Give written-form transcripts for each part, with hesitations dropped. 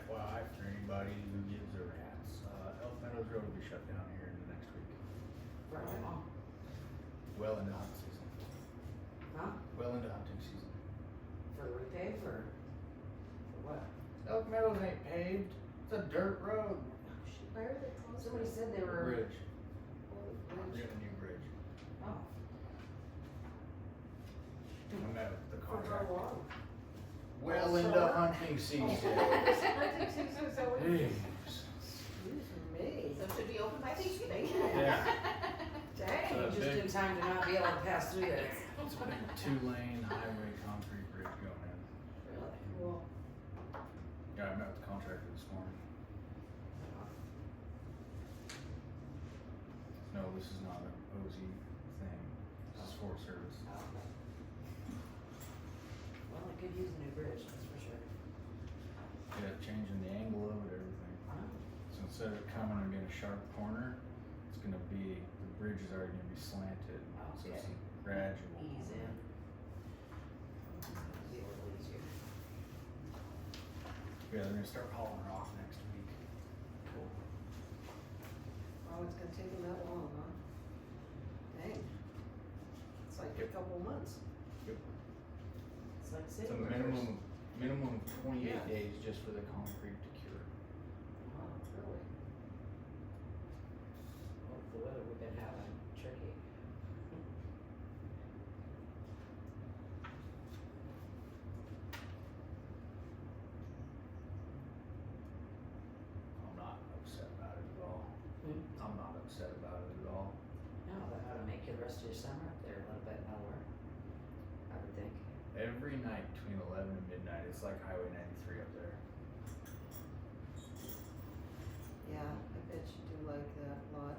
FYI for anybody who gives a rat's, Elk Meadows Road will be shut down here in the next week. For how long? Well into hunt season. Huh? Well into hunting season. For the repave or for what? Elk Meadows ain't paved. It's a dirt road. Why are they closed? Somebody said they were. Bridge. Bridge. We're getting a new bridge. Oh. I met with the For how contractor. long? Well Oh, into summer? hunting season. Hunting season, is that what it is? Excuse me. So it should be open by Thanksgiving. Yeah. Dang, So just big- in time to not be able to pass through there. It's a big 2-lane highway concrete bridge going in. Really? Well, Yeah, I met with the contractor this morning. No, this is not an OZ thing. This is Forest Service. Oh, okay. Well, I could use a new bridge, that's for sure. Yeah, changing the angle of it, everything. Oh. So instead of it coming and being a sharp corner, it's gonna be, the bridge is already gonna be slanted. So it's a Okay. gradual. Ease in. Be a little easier. Yeah, they're gonna start hauling rock next week. Cool. oh, it's gonna take them that long, huh? Dang. It's like a Yep. couple months. Yep. It's like It's city a workers. minimum of 28 Yeah. days just for the concrete to cure. Wow, really? Well, the weather we've been having, tricky. I'm not upset about it at all. Hmm? I'm not upset about it at all. No, that ought to make the rest of your summer up there a little bit mellower, I would think. Every night between 11 and midnight, it's like Highway 93 up there. Yeah, I bet you do like that a lot.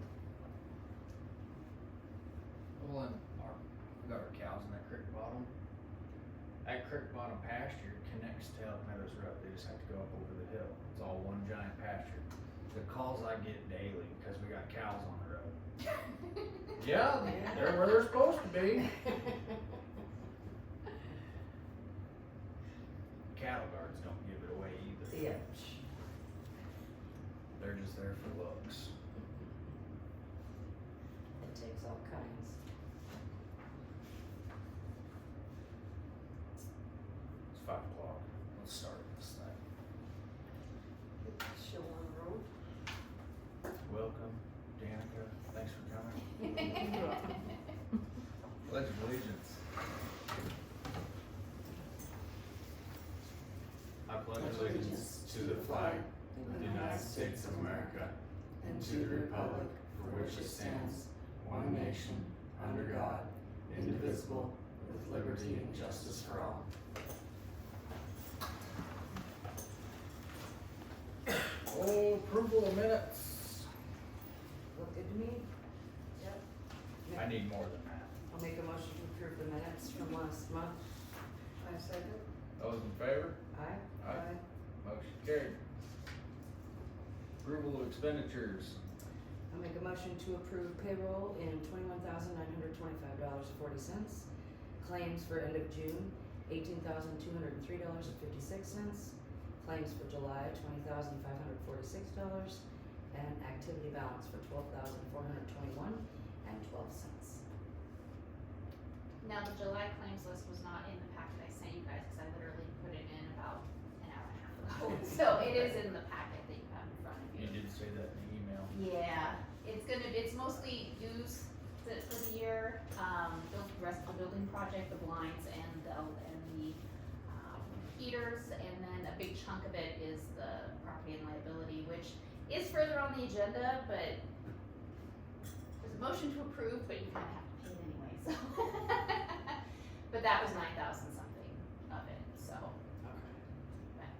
Well, and we got our cows in that creek bottom. That creek bottom pasture connects to Elk Meadows Road. They just have to go up over the hill. It's all one giant pasture. The calls I get daily because we got cows on the road. Yeah, they're where they're supposed to be. Cattle guards don't give it away either. Yeah. They're just there for looks. It takes all kinds. It's 5 o'clock. Let's start this thing. Get the show on the road. Welcome, Danica. Thanks for coming. Pledge of Allegiance. I pledge allegiance to the flag of the United States of America and to the republic for which it stands, one nation, under God, indivisible, with liberty and justice for all. Oh, approval of minutes. Look good to me? Yep. I need more than that. I'll make a motion to approve the minutes from last month. I second. Those in favor? Aye? Aye. Motion carried. Approval of expenditures. I'll make a motion to approve payroll in $21,925.40. Claims for end of June, $18,203.56. Claims for July, $20,546. And activity balance for $12,421.12. Now, the July claims list was not in the packet I sent you guys, cause I literally put it in about an hour and a half ago. So it is in the packet that you have in front of You you. did say that in the email. Yeah, it's mostly dues for the year, the rest of the building project, the blinds and the heaters, and then a big chunk of it is the property and liability, which is further on the agenda, but there's a motion to approve, but you kinda have to pay it anyway, so. But that was 9,000 something of it, so, Okay. but,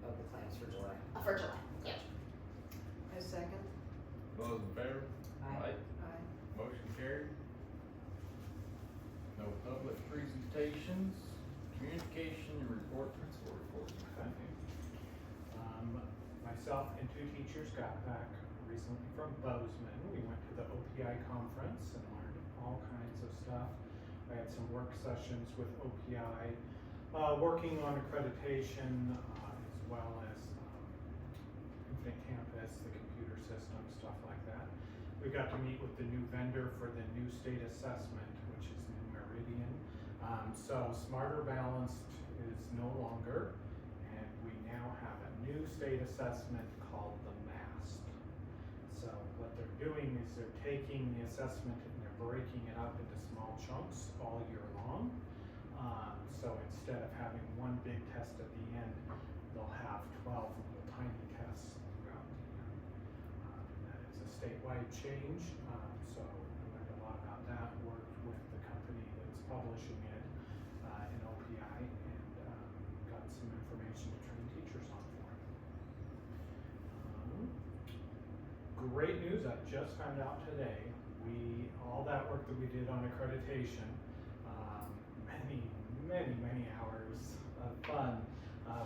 Of the claims for July. for July, yep. I second. Those in favor? Aye. Aye. Motion carried. No public presentations, communication and report, principal reports. Myself and 2 teachers got back recently from Bozeman. We went to the OPI conference and learned all kinds of stuff. I had some work sessions with OPI, working on accreditation, well as Infinite Campus, the computer system, stuff like that. We got to meet with the new vendor for the new state assessment, which is New Meridian. So Smarter Balanced is no longer, and we now have a new state assessment called the MAST. So what they're doing is they're taking the assessment and they're breaking it up into small chunks all year long. So instead of having one big test at the end, they'll have 12 little tiny tests throughout the year. And that is a statewide change, so I learned a lot about that, worked with the company that's publishing it in OPI, and got some information to train teachers on for it. Great news, I just found out today, all that work that we did on accreditation, many hours of fun.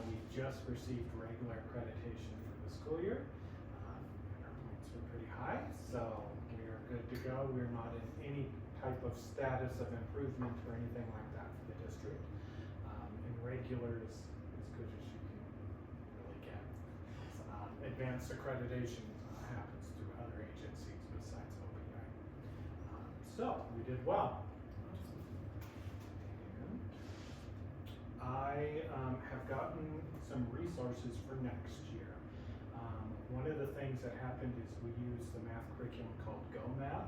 We just received regular accreditation for the school year, and our points were pretty high, so we are good to go. We're not in any type of status of improvement or anything like that for the district. And regular is as good as you can really get. Advanced accreditation happens through other agencies besides OPI. So we did well. I have gotten some resources for next year. One of the things that happened is we used the math curriculum called GoMath,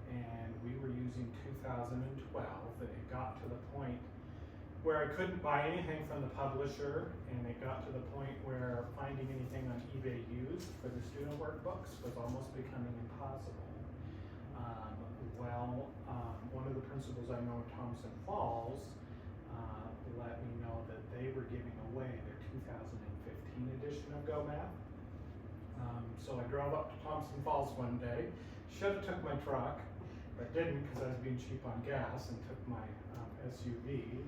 and we were using 2012, and it got to the point where I couldn't buy anything from the publisher, and it got to the point where finding anything on eBay used for the student workbooks was almost becoming impossible. One of the principals I know in Thompson Falls let me know that they were giving away their 2015 edition of GoMath. So I drove up to Thompson Falls one day, should have took my truck, but didn't because I was being cheap on gas, and took my SUV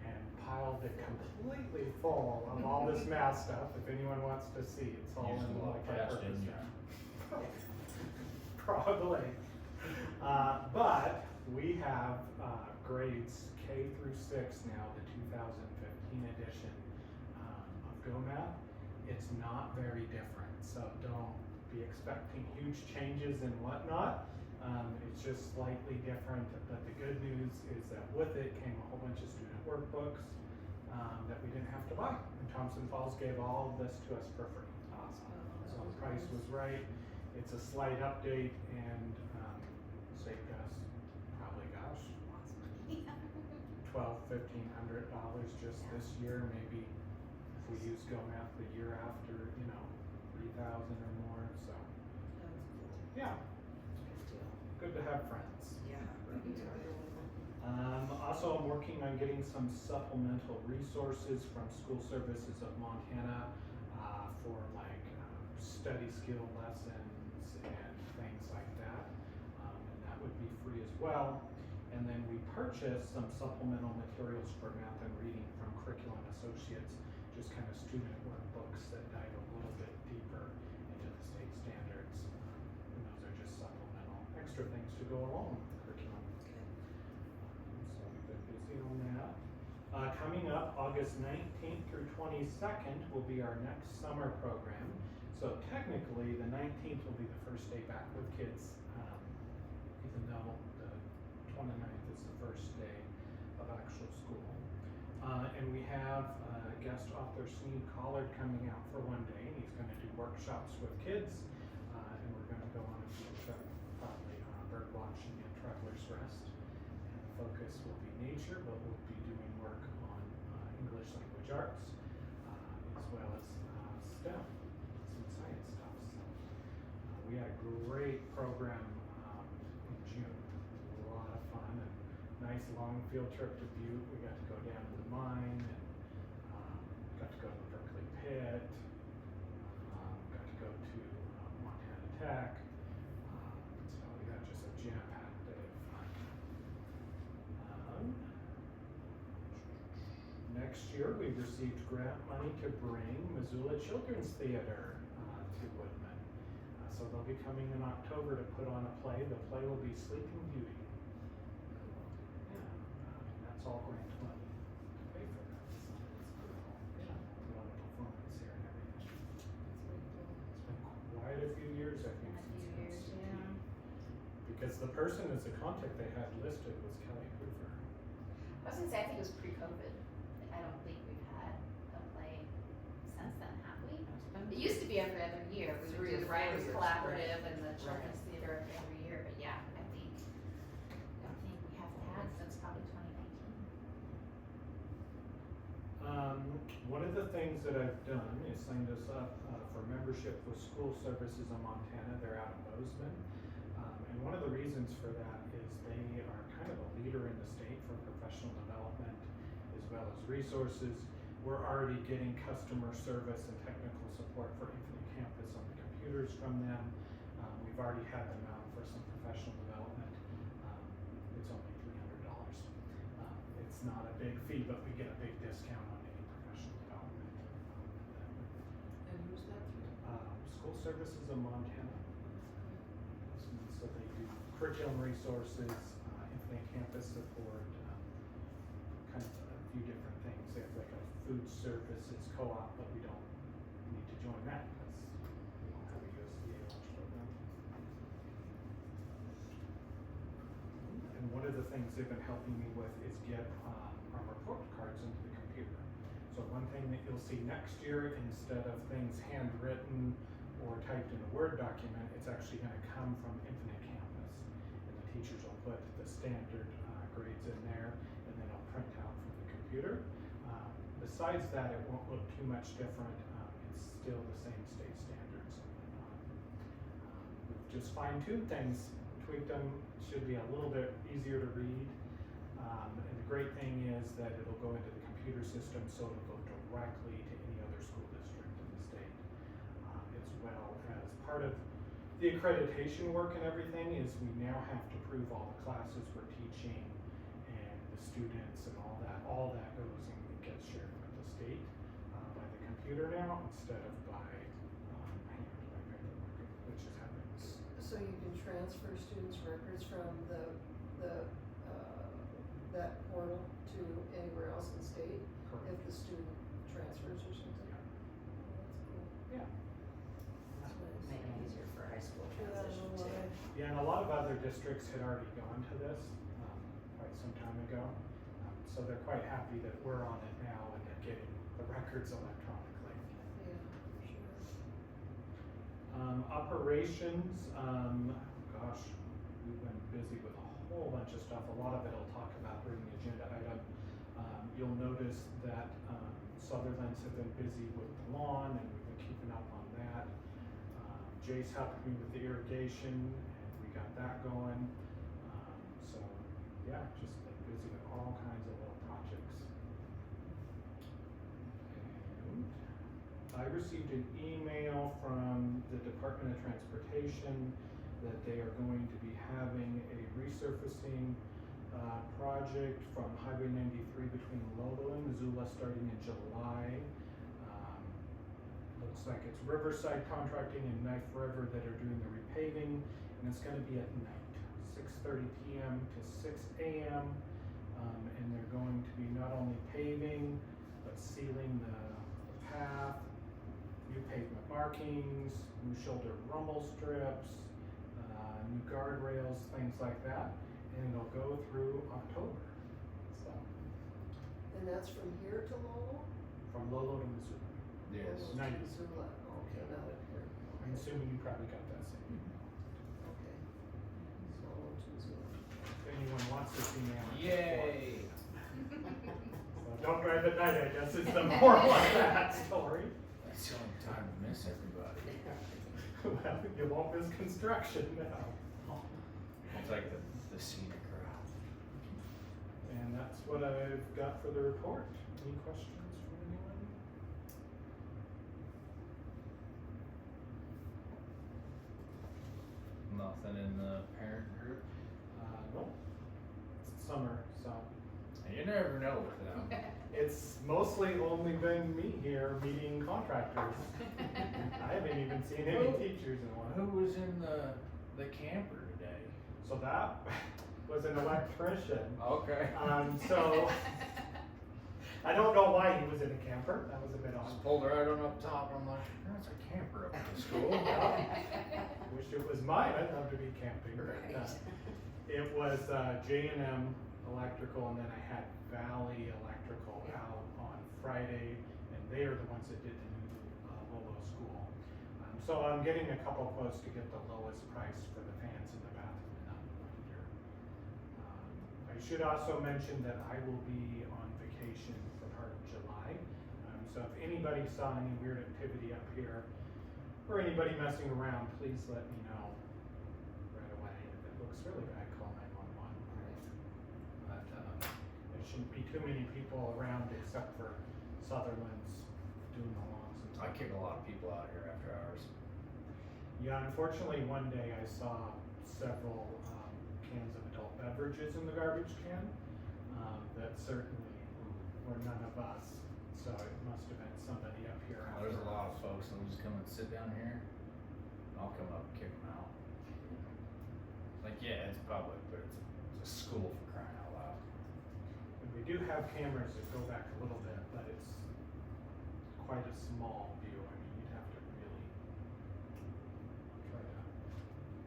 and piled it completely full of all this math stuff. If anyone wants to see, it's all Used in a lot of cash, didn't you? Probably. But we have grades K through 6 now, the 2015 edition of GoMath. It's not very different, so don't be expecting huge changes and whatnot. It's just slightly different, but the good news is that with it came a whole bunch of student workbooks that we didn't have to buy. And Thompson Falls gave all of this to us for free. Awesome. So the price was right. It's a slight update, and saved us probably, gosh, $1,200–1,500 just this year. Maybe if we use GoMath the year after, 3,000 or more. So That's cool. yeah, Good deal. good to have friends. Yeah. Also, I'm working on getting some supplemental resources from School Services of Montana for study skill lessons and things like that, and that would be free as well. And then we purchased some supplemental materials for math and reading from Curriculum Associates, just kind of student workbooks that dive a little bit deeper into the state standards. And those are just supplemental extra things to go along with the curriculum. So we've been busy on that. Coming up, August 19th through 22nd will be our next summer program. So technically, the 19th will be the first day back with kids, even though the 29th is the first day of actual school. And we have guest author Sneed Collard coming out for one day, and he's going to do workshops with kids, and we're going to go on a field trip, probably bird watching at Traveler's Rest. And the focus will be nature, but we'll be doing work on English language arts, as well as STEM. Science stuff. So we had a great program in June. A lot of fun and nice long field trip to Butte. We got to go down to the mine and got to go to the Berkeley Pit. Got to go to Montana Tech. So we got just a jam-packed day of fun. Next year, we received grant money to bring Missoula Children's Theater to Woodman. So they'll be coming in October to put on a play. The play will be Sleeping Beauty. Yeah, that's all grant money to pay for that. So it's cool. Yeah, put on a performance here. person as a contact they had listed was Kelly Hoover. I was gonna say, I think it was pre-COVID. I don't think we've had a play since then, have we? It used to be every other year. We would 3 do or the 4 Writers years, Collaborative and the Right. Children's Theater every year, but yeah, I don't think we have had since probably 2019. One of the things that I've done is signed us up for membership with School Services of Montana. They're out of Bozeman. And one of the reasons for that is they are kind of a leader in the state for professional development as well as resources. We're already getting customer service and technical support for Infinite Campus on the computers from them. We've already had them out for some professional development. It's only $300. It's not a big fee, but we get a big discount on any professional development. And who's that through? School Services of Montana. So they do curriculum resources, Infinite Campus support, kind of a few different things. They have like a food services co-op, but we don't need to join that because we don't have a USDA launch program. And one of the things they've been helping me with is get our report cards into the computer. So one thing that you'll see next year, instead of things handwritten or typed in a Word document, it's actually going to come from Infinite Campus. And the teachers will put the standard grades in there, and then it'll print out from the computer. Besides that, it won't look too much different. It's still the same state standards and whatnot. We've just fine-tuned things, tweaked them, should be a little bit easier to read. And the great thing is that it'll go into the computer system, so it'll go directly to any other school district in the state. As well as part of the accreditation work and everything is we now have to prove all the classes we're teaching and the students and all that goes and gets shared with the state by the computer now instead of by hand, by paperwork, which is happening. So you can transfer students' records from that portal to anywhere else in the state Correct. if the student transfers or something? Yeah. That's cool. Yeah. That's nice. Make it easier for high school Yeah, I transition know too. why. Yeah, and a lot of other districts had already gone to this quite some time ago. So they're quite happy that we're on it now and they're getting the records electronically. Yeah, for sure. Operations, gosh, we've been busy with a whole bunch of stuff. A lot of it I'll talk about during the agenda item. You'll notice that Sutherland's have been busy with the lawn and we've been keeping up on that. Jace helped me with the irrigation and we got that going. So yeah, just been busy with all kinds of little projects. And I received an email from the Department of Transportation that they are going to be having a resurfacing project from Highway 93 between Lolo and Missoula starting in July. Looks like it's Riverside Contracting and Knife River that are doing the repaving, and it's going to be at night, 6:30 p.m. to 6 a.m. And they're going to be not only paving, but sealing the path, new pavement markings, new shoulder rumble strips, new guardrails, things like that. And it'll go through October. So, And that's from here to Lowell? from Lolo to Missoula. Yes. Lowell to Nice. Missoula, okay, not up here. I'm assuming you probably got that same email. Okay. So Lowell to Missoula. If anyone wants this email. Yay! So don't drive at night, I guess is the moral of that story. That's the only time to miss everybody. Well, you won't miss construction now. It's like the scenic route. And that's what I've got for the report. Any questions from anyone? Nothing in the parent group. No. It's summer, so You never know with them. it's mostly only been me here meeting contractors. I haven't even seen any teachers in a while. Who was in the camper today? So that was an electrician. Okay. So I don't know why he was in a camper. That was a bit odd. Just pulled right on up top. I'm like, that's a camper up at the school. Wish it was mine. I'd love to be camping. But, It was J&M Electrical, and then I had Valley Electrical out on Friday, and they are the ones that did the new Lolo school. So I'm getting a couple quotes to get the lowest price for the fans in the bathroom and under. I should also mention that I will be on vacation for part of July. So if anybody saw any weird activity up here, or anybody messing around, please let me know right away. If it looks really bad, call 911. But there shouldn't be too many people around except for Sutherland's doing the lawns and I stuff. kick a lot of people out of here after hours. Yeah, unfortunately, one day I saw several cans of adult beverages in the garbage can that certainly were none of us. So it must have been somebody up here. There's a lot of folks that'll just come and sit down here. I'll come up and kick them out. Like, yeah, it's public, but it's a school for crying out loud. And we do have cameras that go back a little bit, but it's quite a small view. I mean, you'd have to really try to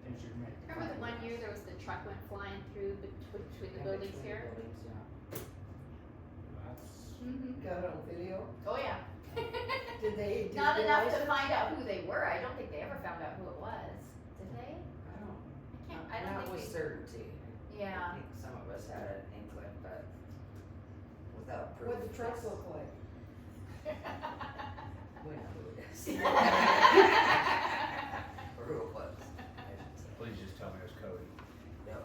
think you'd make. Remember the one year there was the truck went flying through between the buildings Between here? the buildings, yeah. That's, Mm-hmm. Got it on video? Oh, yeah. Did they? Not enough realize to it? find out who they were. I don't think they ever found out who it was. Did they? I don't Not think with they. certainty. Yeah. I think some of us had an inkling, but without proof. What'd the truck look like? We know who it is. Or who it was, I should say. Please just tell me it was Cody. Yep.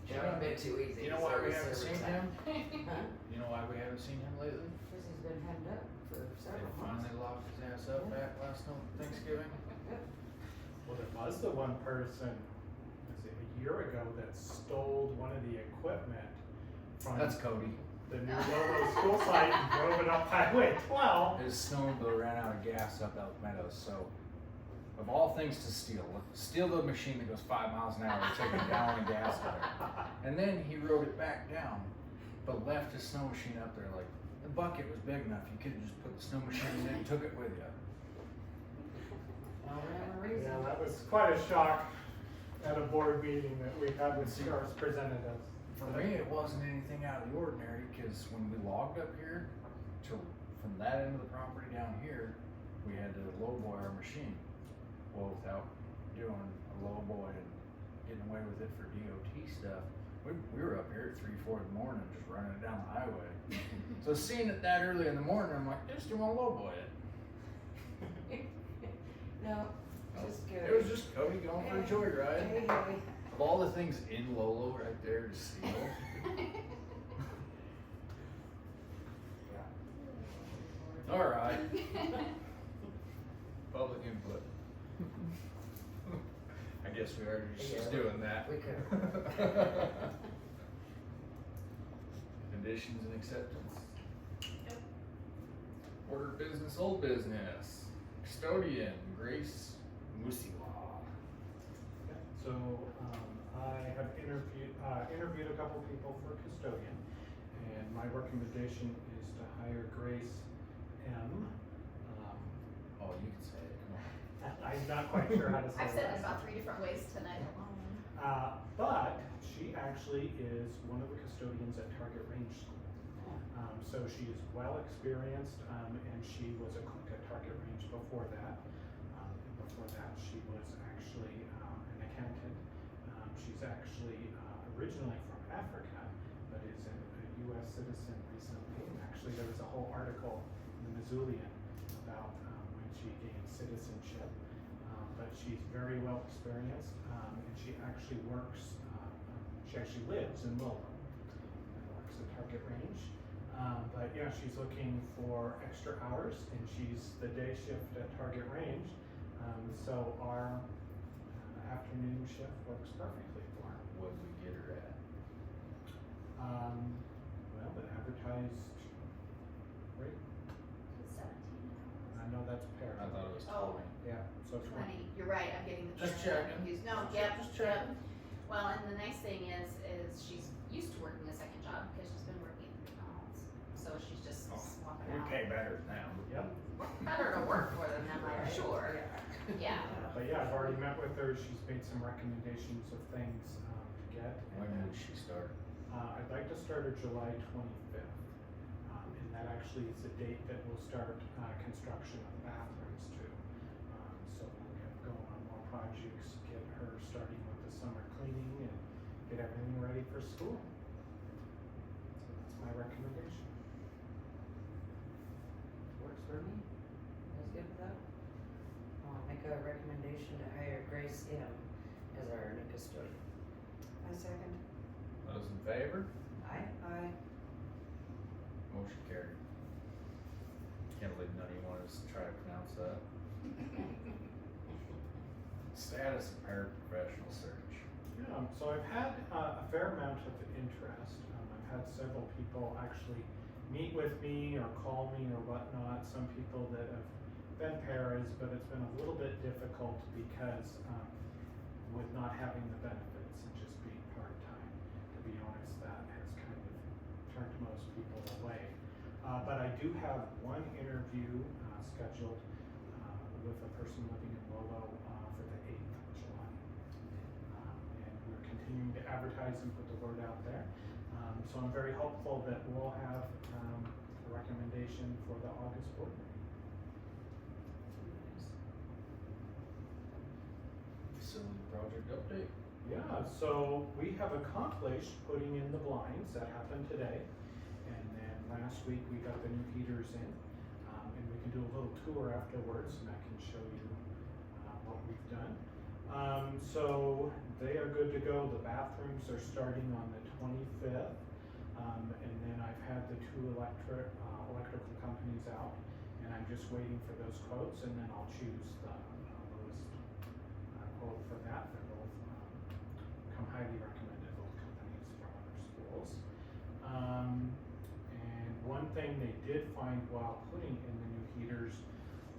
It would have been too easy. You know why we Service haven't seen every him? time. Huh? You know why we haven't seen him lately? Because he's been hemmed up for They several months. finally locked his ass up back last Thanksgiving. well, there was the one person, was it a year ago, that stole one of the equipment from That's Cody. the new Lolo school site and drove it up Highway 12. His snowmobile ran out of gas up Elk Meadows, so of all things to steal the machine that goes 5 miles an hour, take a gallon of gas out of it. And then he rode it back down, but left his snow machine up there. Like, the bucket was big enough, you could have just put the snow machine in and took it with you. Well, whatever reason. Yeah, that was quite a shock at a board meeting that we had with Scar's presented us. For me, it wasn't anything out of the ordinary, because when we logged up here, from that end of the property down here, we had to lowboy our machine. Well, without doing a lowboy and getting away with it for DOT stuff, we were up here at 3, 4 in the morning just running it down the highway. So seeing it that early in the morning, I'm like, just want to lowboy it. No, just kidding. It was just Cody going for a joyride. Hey, hey. Of all the things in Lolo right there to steal. All right. Public input. I guess we already just Yeah, doing that. we could. Conditions and acceptance. Order business, old business. Custodian, Grace Musiwa. So I have interviewed a couple people for custodian, and my recommendation is to hire Grace M. Oh, you can say it, come on. I'm not quite sure how to say I've said that. it about 3 different ways tonight alone. But she actually is one of the custodians at Target Range School. So she is well experienced, and she was a cook at Target Range before that. Before that, she was actually an accountant. She's actually originally from Africa, but is a U.S. citizen recently. And actually, there was a whole article in the Missoulian about when she gained citizenship. But she's very well experienced, and she actually works. She actually lives in Lolo and works at Target Range. But yeah, she's looking for extra hours, and she's the day shift at Target Range. So our afternoon shift works perfectly for her. What did we get her at? Well, the advertised rate, 17 I know that's pair. I thought it was Oh. 20. Yeah, so 20. 20. You're right, I'm getting the. Just terms checking. confused. No, Just yep, checking. yep. Well, and the nice thing is she's used to working a second job because she's been working at McDonald's. So she's just Oh, swapping We out. pay better now. Yep. Better to work for them, I'm sure. Yeah. But yeah, I've already met with her, she's made some recommendations of things, to get. When and would she start? I'd like to start her July 25th. And that actually is the date that we'll start, construction of bathrooms too. So we'll get going on more projects, get her starting with the summer cleaning and get everything ready for school. So that's my recommendation. Works for me. You guys good with that? I'll make a recommendation to hire Grace M. as our new custodian. I second. Those in favor? Aye. Aye. Motion carried. Can't believe none of you wanted us to try to pronounce that. Status of paraprofessional search. Yeah, so I've had a fair amount of interest. I've had several people actually meet with me or call me or whatnot. Some people that have been paras, but it's been a little bit difficult because with not having the benefits and just being part-time, to be honest, that has kind of turned most people away. But I do have one interview scheduled with a person living in Lolo for the 8th of July. And we're continuing to advertise and put the word out there. So I'm very hopeful that we'll have a recommendation for the August board meeting. Facility project update. Yeah, so we have accomplished putting in the blinds, that happened today. And then last week we got the new heaters in, and we can do a little tour afterwards and I can show you what we've done. So they are good to go. The bathrooms are starting on the 25th. And then I've had the two electrical companies out and I'm just waiting for those quotes and then I'll choose the lowest quote for that. They're both come highly recommended, both companies from other schools. And one thing they did find while putting in the new heaters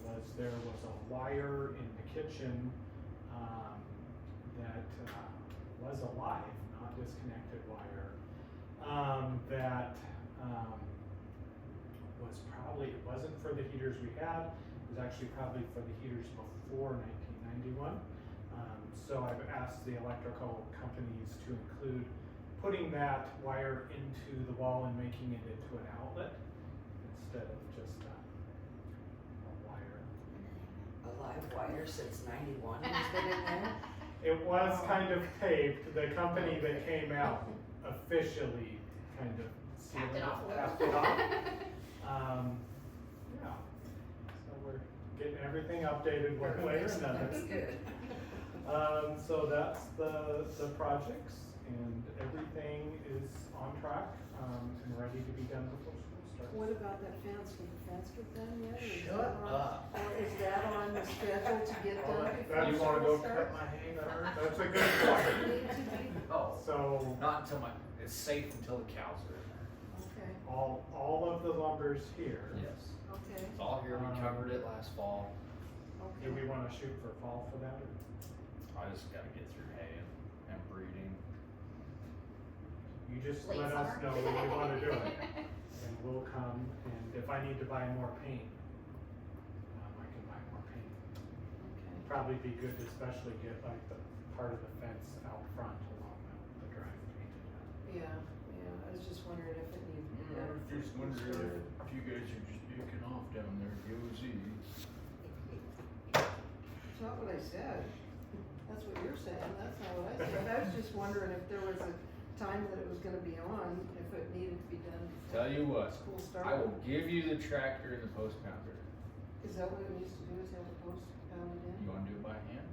was there was a wire in the kitchen that was alive, not disconnected wire, that was probably, it wasn't for the heaters we had, it was actually probably for the heaters before 1991. So I've asked the electrical companies to include putting that wire into the wall and making it into an outlet instead of just a wire. A live wire since 91 has been in there? It was kind of taped. The company that came out officially kind of sealed Tapped it off. tapped it off. Yeah, so we're getting everything updated one way or another. That's good. So that's the projects and everything is on track, and ready to be done before school starts. What about that fence? Did the fence get done yet? Or is Shut that on- up. Or is that on the schedule to get done before You wanna go school cut starts? my hanger? That's a good point. Need to be- Oh, So not until it's safe until the cows are in there. Okay, all of the lumber's here. Yes. okay, It's all here, we covered it last fall. Do we okay. wanna shoot for fall for that or? I just gotta get through hay and breeding. You just Late let us summer. know when you wanna do it, and we'll come, and if I need to buy more paint, I can buy more paint. Okay. Probably be good to especially get like the part of the fence out front along the drive painted. Yeah, I was just wondering if it needed to be done. Just wondering if you guys are just picking off down there, GOZ. That's not what I said. That's what you're saying, that's not what I said. I was just wondering if there was a time that it was gonna be on, if it needed to be done before Tell you what, school started. I will give you the tractor and the post pounder. Is that what it needs to do, is have the post pounded in? You wanna do it by hand?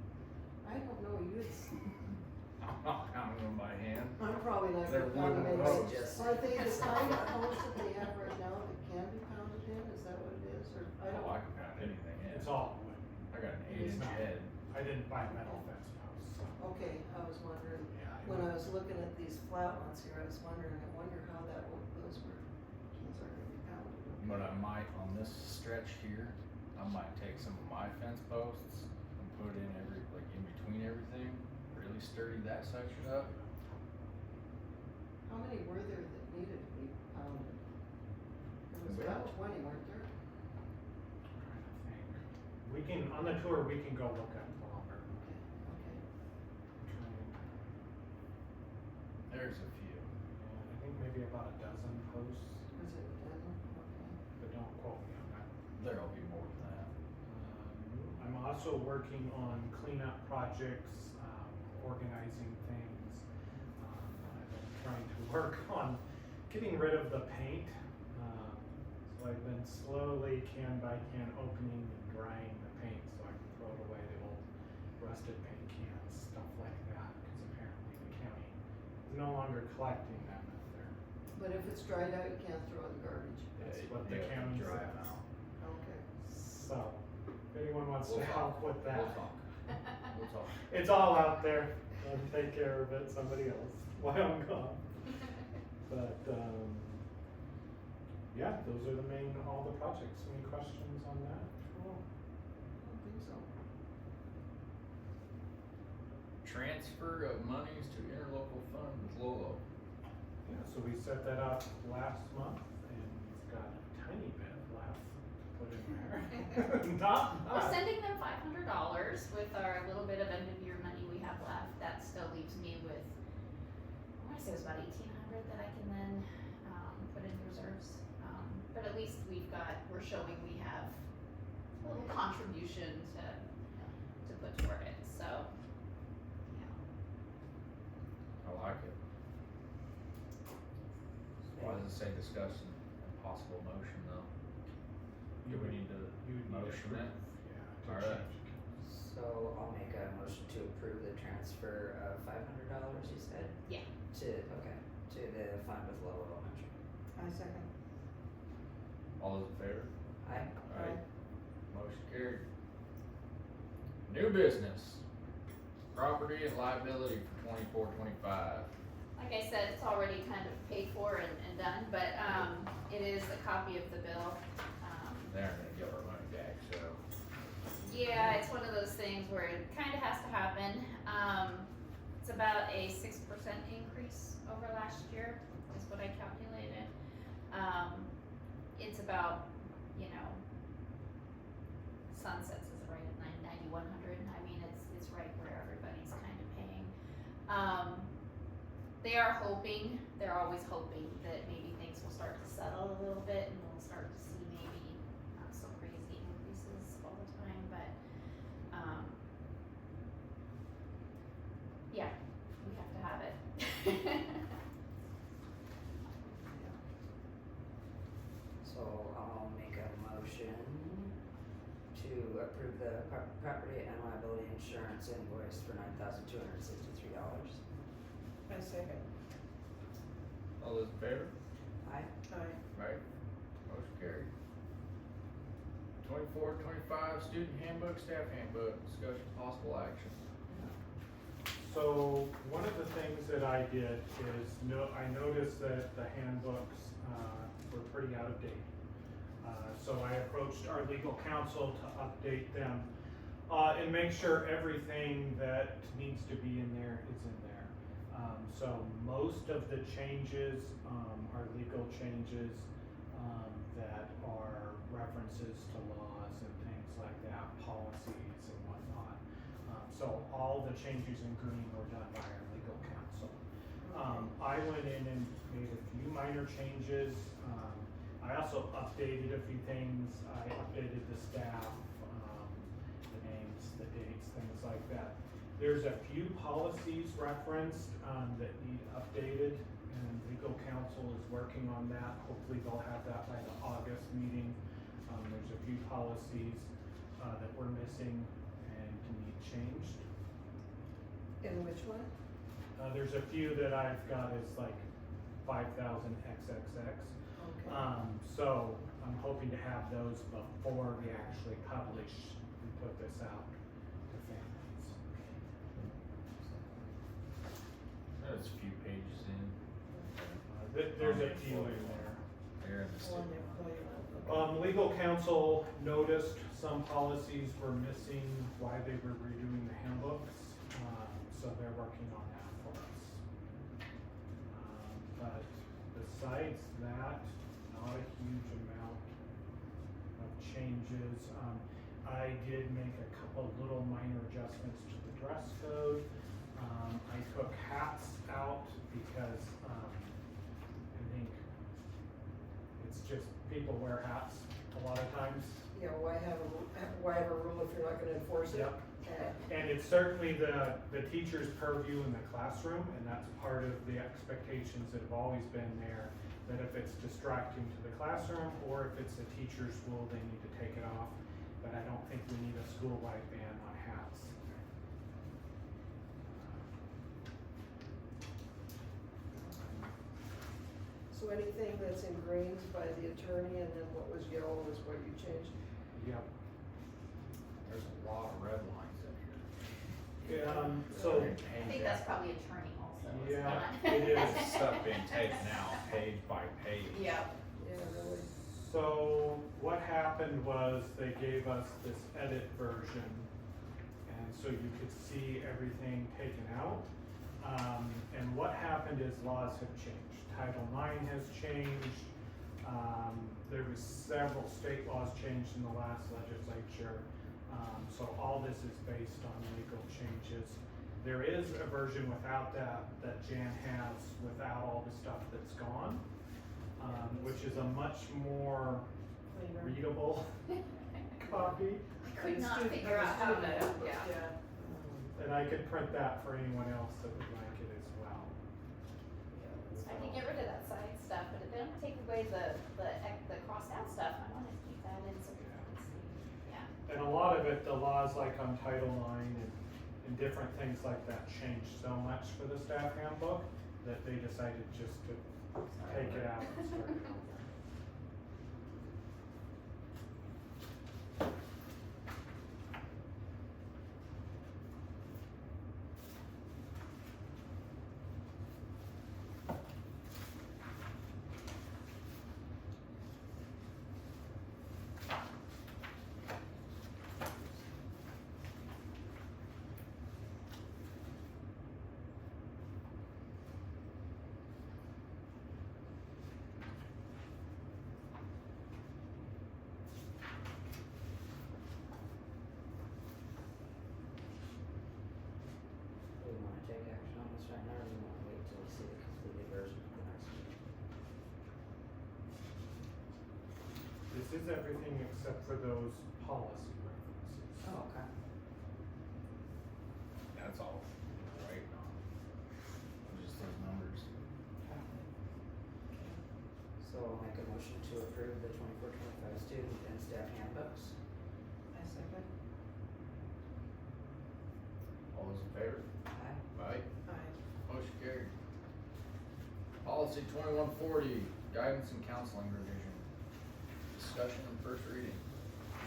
I don't know, I'm not pounding them by hand. I'm probably not They're gonna pound wooden it in. posts. Just- Are they the kind of posts that they have right now that can be pounded in, is that what it is, or, I Oh, don't. I can pound anything in. It's all wood. I got an It is 8-inch not. head. I didn't buy metal fence posts, so. Okay, I was wondering, Yeah. when I was looking at these flat ones here, I was wondering, I wonder how that, those are gonna be pounded. But I might, on this stretch here, I might take some of my fence posts and put in in between everything, really sturdy that section up. How many were there that needed to be pounded? There was We about have- 20, weren't there? I'm trying to think. We can, on the tour, we can go look at the lumber. there's a few. And I think maybe about a dozen posts, Is it done? Okay. but don't quote me on that. There'll be more than that. I'm also working on cleanup projects, organizing things. I've been trying to work on getting rid of the paint. So I've been slowly can by can opening and drying the paint so I can throw it away, the old rusted paint cans, stuff like that, because apparently the county is no longer collecting them if they're, But if it's dried out, you can't throw it in the garbage. that's Yeah, what you the have to county dry 'em says. out. Okay. So, if anyone wants to We'll help with that. We'll talk. We'll talk. It's all out there. I'll take care of it, somebody else, while I'm gone. But, yeah, those are all the projects. Any questions on that? Cool. I don't think so. Transfer of monies to interlocal fund with Lolo. Yeah, so we set that up last month and we've got a tiny bit left to put in there. Not We're much. sending them $500 with our little bit of end of year money we have left. That still leaves me with, I wanna say it was about 1,800 that I can then, put in reserves. But at least we're showing we have a little contribution to put toward it, so, yeah. I like it. Why does it say discussion and possible motion though? Do we need to You would need to motion it? approve, yeah, to Alright. change accounts. So I'll make a motion to approve the transfer of $500, you said? Yeah. To the fund with Lowell Elementary. I second. All those in favor? Aye. Alright. Motion carried. New business. Property and liability for 24-25. Like I said, it's already kind of paid for and done, but, it is a copy of the bill. They're gonna give our money back, so. Yeah, it's one of those things where it kind of has to happen. It's about a 6% increase over last year, is what I calculated. It's about, Sunsets is right at 9,100. I mean, it's right where everybody's kind of paying. They're always hoping that maybe things will start to settle a little bit and we'll start to see maybe not so crazy increases all the time, but, yeah, we have to have it. So I'll make a motion to approve the property and liability insurance invoice for $9,263. I second. All those in favor? Aye. Aye. Right. Motion carried. 24-25 student handbook, staff handbook, discussion possible action. So one of the things that I did is I noticed that the handbooks were pretty out of date. So I approached our legal counsel to update them and make sure everything that needs to be in there is in there. So most of the changes are legal changes that are references to laws and things like that, policies and whatnot. So all the changes in green were done by our legal counsel. I went in and made a few minor changes. I also updated a few things. I updated the staff, the names, the dates, things like that. There's a few policies referenced that need updated, and legal counsel is working on that. Hopefully they'll have that by the August meeting. There's a few policies that we're missing and need changed. In which one? There's a few that I've got as like 5,000 XXX. Okay. So I'm hoping to have those before we actually publish and put this out to families. There's a few pages in. There's a few in there. There in the On student. the employee one. Legal counsel noticed some policies were missing while they were redoing the handbooks, so they're working on that for us. But besides that, not a huge amount of changes. I did make a couple little minor adjustments to the dress code. I took hats out because just people wear hats a lot of times. Yeah, why have a rule if you're not gonna enforce it? Yep. Okay. And it's certainly the teacher's purview in the classroom, and that's part of the expectations that have always been there, that if it's distracting to the classroom, or if it's a teacher's rule, they need to take it off. But I don't think we need a school-wide ban on hats. So anything that's in greens by the attorney and then what was yellow is what you changed? Yep. There's a lot of red lines in here. So, I think that's probably attorney also, is Yeah, not. it is. Stuff being taken out page by page. Yep. Yeah, really. so what happened was they gave us this edit version, and so you could see everything taken out. And what happened is laws have changed. Title IX has changed. There was several state laws changed in the last legislature. So all this is based on legal changes. There is a version without that Jan has without all the stuff that's gone, which is a much more Cleaner. readable copy. I could not figure out how to, yeah. And I could print that for anyone else that would like it as well. I can get rid of that side stuff, but it didn't take away the crossed out stuff. I wanted to keep that in so we can see, yeah. And a lot of it, the laws like on Title IX and different things like that changed so much for the staff handbook that they decided just to take it out and start it over. Do we wanna take action on this right now, or do we wanna wait till we see the completed version of the next meeting? This is everything except for those policy references. Oh, okay. That's all we're waiting on. Just those numbers. So I'll make a motion to approve the 24-25 student and staff handbooks. I second. All those in favor? Aye. Aye. Aye. Motion carried. Policy 2140, guidance and counseling revision. Discussion and first reading.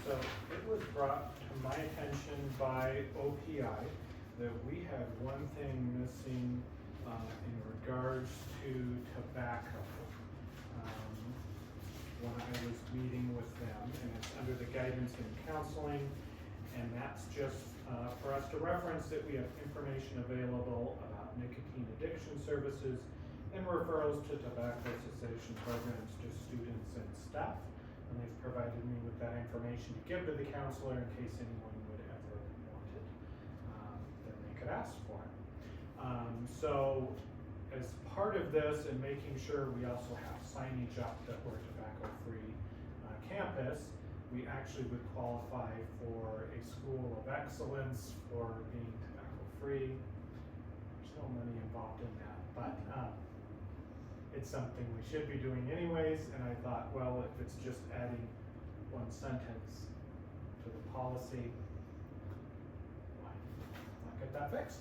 So it was brought to my attention by OPI that we had one thing missing in regards to tobacco. When I was meeting with them, and it's under the guidance and counseling, and that's just for us to reference that we have information available about nicotine addiction services and referrals to tobacco cessation programs to students and staff. And they've provided me with that information to give to the counselor in case anyone would ever want it, then they could ask for it. So as part of this and making sure we also have signage up that we're tobacco-free campus, we actually would qualify for a school of excellence for being tobacco-free. There's no money involved in that, but it's something we should be doing anyways, and I thought, well, if it's just adding one sentence to the policy, why not get that fixed?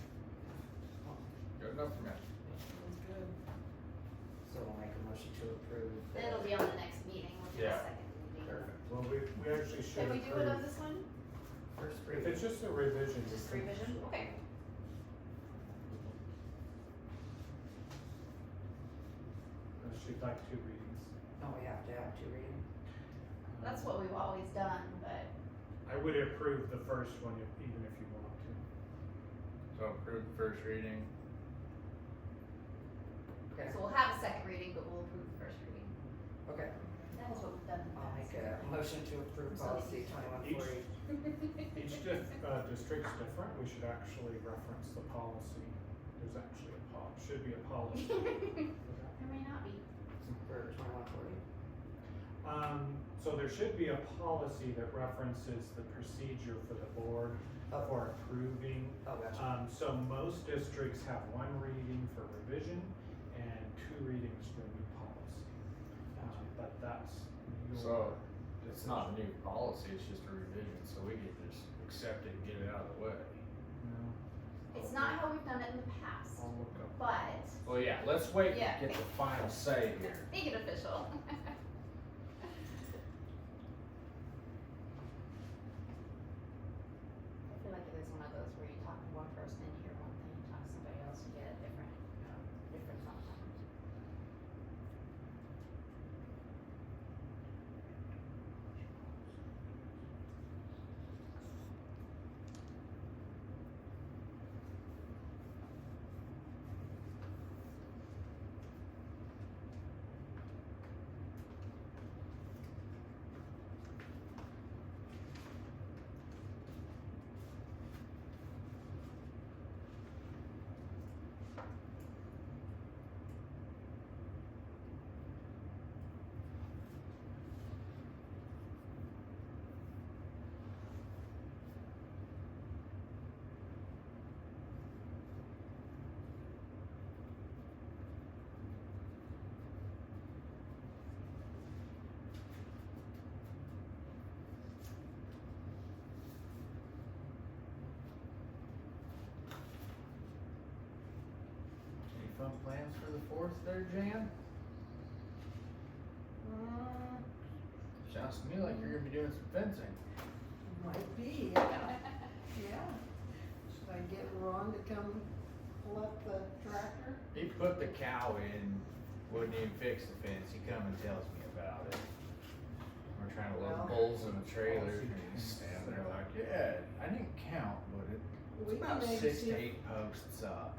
Good enough for me. Sounds good. So we'll make a motion to approve. the- It'll be on the next meeting, we'll do a Yeah. second reading. Perfect. Well, we actually should Can we do it on approve. this one? First If reading. it's just a revision. we Just can- revision, okay. She'd like 2 readings. No, we have to have 2 readings. That's what we've always done, but I would approve the first one even if you want to. So approve the first reading. Okay. so we'll have a second reading, but we'll approve the first reading. Okay, That is what we've done in the I'll make past. a motion to approve So policy easy. 2140. Each district's different, we should actually reference the policy. There's actually should be a policy for that. There may not be. For 2140. So there should be a policy that references the procedure for the board Oh. for approving. Oh, gotcha. So most districts have one reading for revision and 2 readings for new policy. But that's your. So, it's not a new policy, it's just a revision, so we can just accept it and get it out of the way. No. It's not how we've done it in the past, I'll look up. but Well, yeah, let's wait Yeah. to get the final say here. make it official. I feel like it is one of those where you talk to one person and you hear one thing, you talk to somebody else, you get a different, different sometimes. Any fun plans for the 4th there, Jan? Sounds to me like you're gonna be doing some fencing. Might be, yeah. Yeah. Should I get Ron to come pull up the tractor? He put the cow in, wouldn't even fix the fence, he come and tells me about it. We're trying to load Well- bulls in a trailer, and he's standing there like, yeah, I didn't count, but We it's can about maybe 6 see to if- 8 posts up.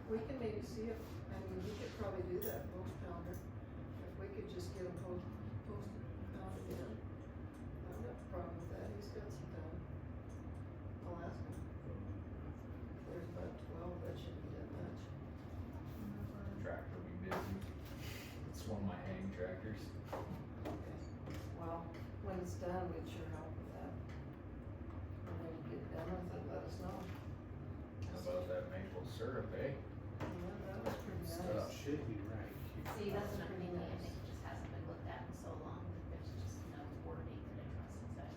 We can maybe see if, I mean, we could probably do that post pounder. If we could just get him posted pounded in. I don't have a problem with that, he's got some time. I'll ask him. There's about 12, that shouldn't be that much. Tractor will be busy. It's one of my hang tractors. Okay. Well, when it's done, we'd sure help with that. And when you get done with it, let us know. How about that maple syrup, eh? Yeah, that was pretty Stuff. nice. Should be right. See, that's an That's pretty opinion, I nice. think it just hasn't been looked at in so long, that there's just no wording that addresses it.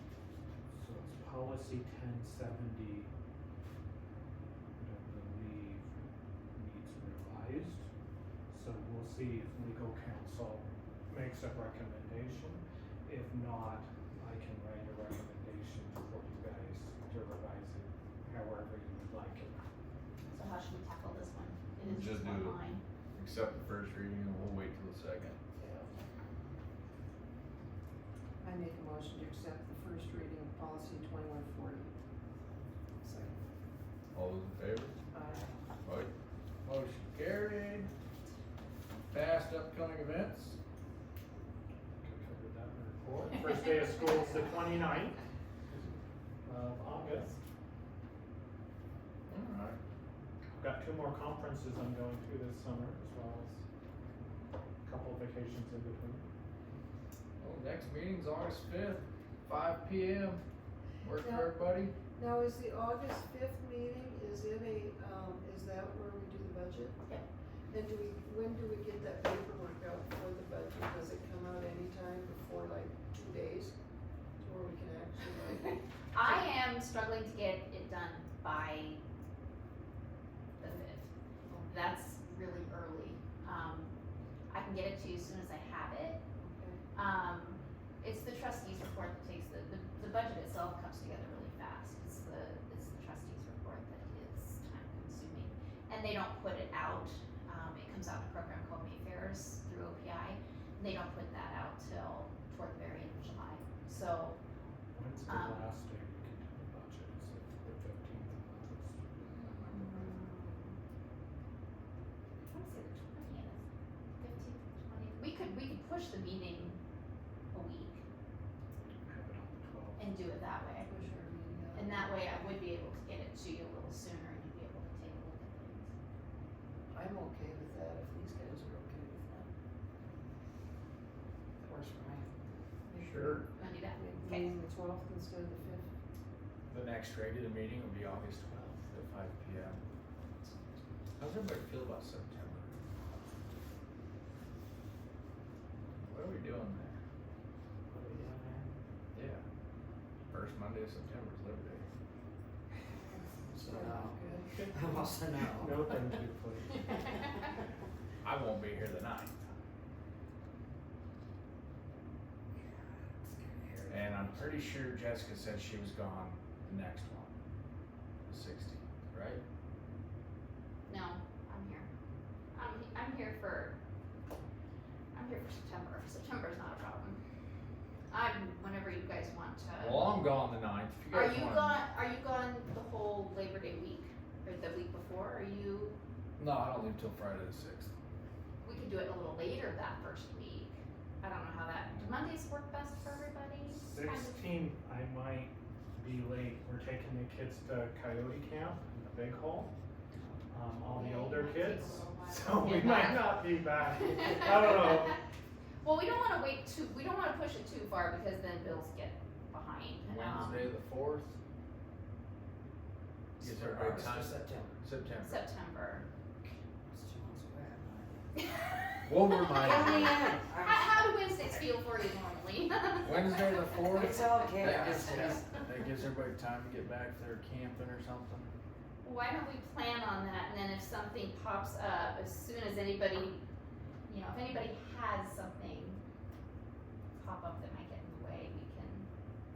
So it's policy 1070, I believe needs revised. So we'll see if legal counsel makes a recommendation. If not, I can write a recommendation for you guys to revise it however you would like it. So how should we tackle this one? It is Just just do one it. line. Accept the first reading and we'll wait till the second. I make a motion to accept the first reading of policy 2140. Second. All those in favor? Aye. Right. Motion carried. Past upcoming events? Covered that in the report. First day of school is the 29th of August. Alright. I've got 2 more conferences I'm going to this summer, as well as a couple of vacations in between. Well, next meeting's August 5th, 5 p.m. Work for Yeah. everybody? Now, is the August 5th meeting, is it is that where we do the budget? Yep. And when do we get that paperwork out for the budget? Does it come out anytime before like 2 days? To where we can actually like, I am struggling to get it done by the 5th. That's really early. I can get it to you as soon as I have it. okay, It's the trustees report that takes the budget itself comes together really fast. It's the trustees report that is time consuming. And they don't put it out, it comes out in a program called Mayfairs through OPI. They don't put that out till toward the very end of July. So, When's the last day we can do the budget? Is it the 15th of August? I wanna say the 20th, 15th, 20th. We could push the meeting a week Have it on the 12th. and do it that way. push our meeting out. And that way I would be able to get it to you a little sooner and you'd be able to take a look at things. I'm okay with that, if these guys are okay with that. That works for me. 12th instead of the 5th. The next regular meeting will be August 12th at 5 p.m. How's everybody feel about September? What are we doing there? What are we doing there? Yeah. First Monday of September is Labor Day. So, Yeah, good. I'm also no. No, thank you, please. I won't be here the 9th. And I'm pretty sure Jessica said she was gone the next one, the 16th, right? No, I'm here. I'm here for September. September's not a problem. Whenever you guys want to. Well, I'm gone the 9th. If you Are guys you want. gone, are you gone the whole Labor Day week, or the week before, are you, No, I don't leave till Friday the 6th. we could do it a little later that first week. I don't know how do Mondays work best for everybody? Kind of. 16th, I might be late. We're taking the kids to Coyote Camp in the Big Hole. All the Yeah, older it might take a kids. little while to So we get might back. not be back. I don't know. Well, we don't wanna we don't wanna push it too far because then bills get behind. Wednesday the 4th. Gives everybody August time. or September. September. September. It's 2 months away, I'm not. We'll remind Count me you. in. How do Wednesdays feel for you normally? Wednesday the 4th. It's okay. That gives everybody time to get back if they're camping or something. Why don't we plan on that, and then if something pops up, as soon as anybody, if anybody has something pop up that might get in the way, we can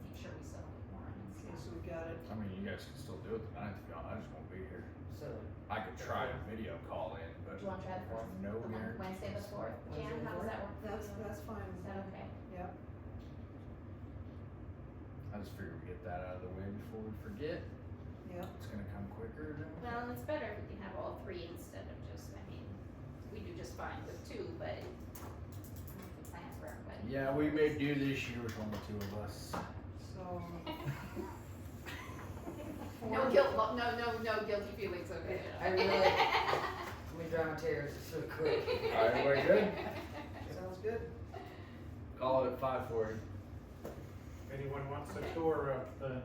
make sure we settle it more and Okay, stuff. so we got it. I mean, you guys can still do it the 9th if you want. I just won't be here. So, I could try to video call in, but Do you wanna try the first, no the guarantee. Wednesday the 4th? Wednesday Jan, the how does that work? for you? That's fine. Is that okay? Yep. I just figured we get that out of the way before we forget. Yep. It's gonna come quicker than. Well, it's better if we can have all three instead of just, we do just fine with two, but we can plan for everybody. Yeah, we may do this year with only 2 of us. So. No guilt, no guilty feelings, okay? I really- let me dry my tears just real quick. All right, everybody good? Sounds good. Call it at 5:40. If anyone wants a tour of the